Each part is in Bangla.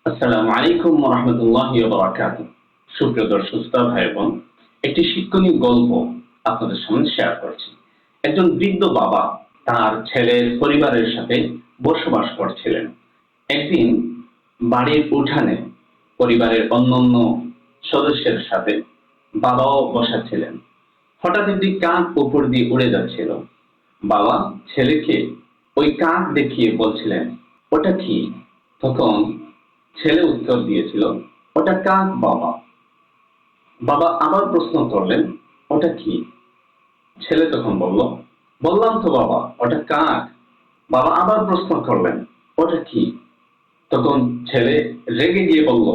আসসালামু আলাইকুম ওয়া রাহমাতুল্লাহি ওয়া বারাকাতুহু। সুপ্রিয় দর্শক শ্রোতা ভাই বোন, একটি শিক্ষণীয় গল্প আপনাদের সামনে শেয়ার করছি। একজন বৃদ্ধ বাবা তার ছেলের পরিবারের সাথে বসবাস করছিলেন। একদিন বাড়ির উঠানে পরিবারের অন্যান্য সদস্যের সাথে বাবাও বসা ছিলেন। হঠাৎ একটি কাক উপর দিয়ে উড়ে যাচ্ছিল। বাবা ছেলেকে ওই কাক দেখিয়ে বলছিলেন, ওটা কি? তখন ছেলে উত্তর দিয়েছিল, ওটা কাক বাবা। বাবা আবার প্রশ্ন করলেন, ওটা কি? ছেলে তখন বলল, বললাম তো বাবা, ওটা কাক। বাবা আবার প্রশ্ন করলেন, ওটা কি? তখন ছেলে রেগে গিয়ে বলল,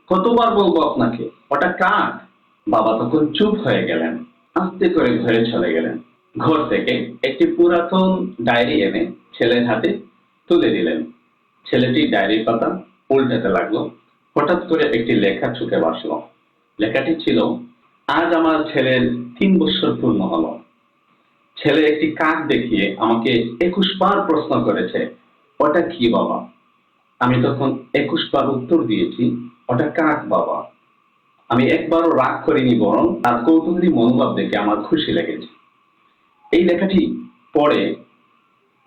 কতবার বলবো আপনাকে, ওটা কাক। বাবা তখন চুপ হয়ে গেলেন, আস্তে করে ঘরে চলে গেলেন। ঘর থেকে একটি পুরাতন ডায়েরি এনে ছেলের হাতে তুলে দিলেন। ছেলেটি ডায়েরির পাতা উল্টাতে লাগলো। হঠাৎ করে একটি লেখা চোখে ভাসলো। লেখাটি ছিল, আজ আমার ছেলের 3 বছর পূর্ণ হলো। ছেলে একটি কাক দেখিয়ে আমাকে 21 বার প্রশ্ন করেছে, ওটা কি বাবা? আমি তখন 21 বার উত্তর দিয়েছি, ওটা কাক বাবা। আমি একবারও রাগ করিনি, বরং তার কৌতূহলী মনোভাব দেখে আমার খুশি লেগেছে। এই লেখাটি পড়ে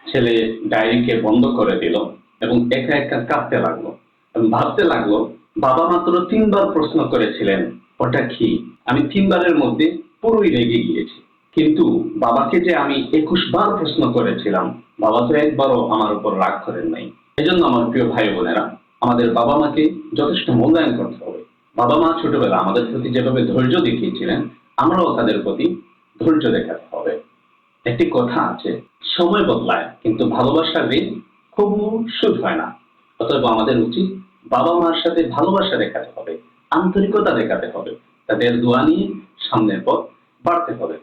ছেলে ডায়েরিকে বন্ধ করে দিল এবং একা একা কাঁদতে লাগলো এবং ভাবতে লাগলো, বাবা মাত্র 3 বার প্রশ্ন করেছিলেন, ওটা কি? আমি 3 বারের মধ্যে পুরোই রেগে গিয়েছি, কিন্তু বাবাকে যে আমি 21 বার প্রশ্ন করেছিলাম, বাবা তো একবারও আমার উপর রাগ করেন নাই। এজন্য আমার প্রিয় ভাই বোনেরা, আমাদের বাবা মাকে যথেষ্ট মূল্যায়ন করতে হবে। বাবা মা ছোটবেলা আমাদের প্রতি যেভাবে ধৈর্য দেখিয়েছিলেন, আমরাও তাদের প্রতি ধৈর্য দেখাতে হবে। একটি কথা আছে, সময় বদলায় কিন্তু ভালোবাসার ঋণ কবু শোধ হয় না। অতএব আমাদের উচিত বাবা মার সাথে ভালোবাসা দেখাতে হবে, আন্তরিকতা দেখাতে হবে, তাদের দোয়া নিয়ে সামনের পথ বাড়তে হবে।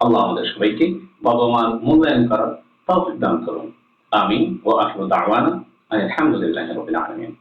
আল্লাহ আমাদের সবাইকে বাবা মার মূল্যায়ন করার তৌফিক দান করুন। আমিন ওয়া আখিরু দাওয়ানা আলহামদুলিল্লাহি রাব্বিল আলামিন।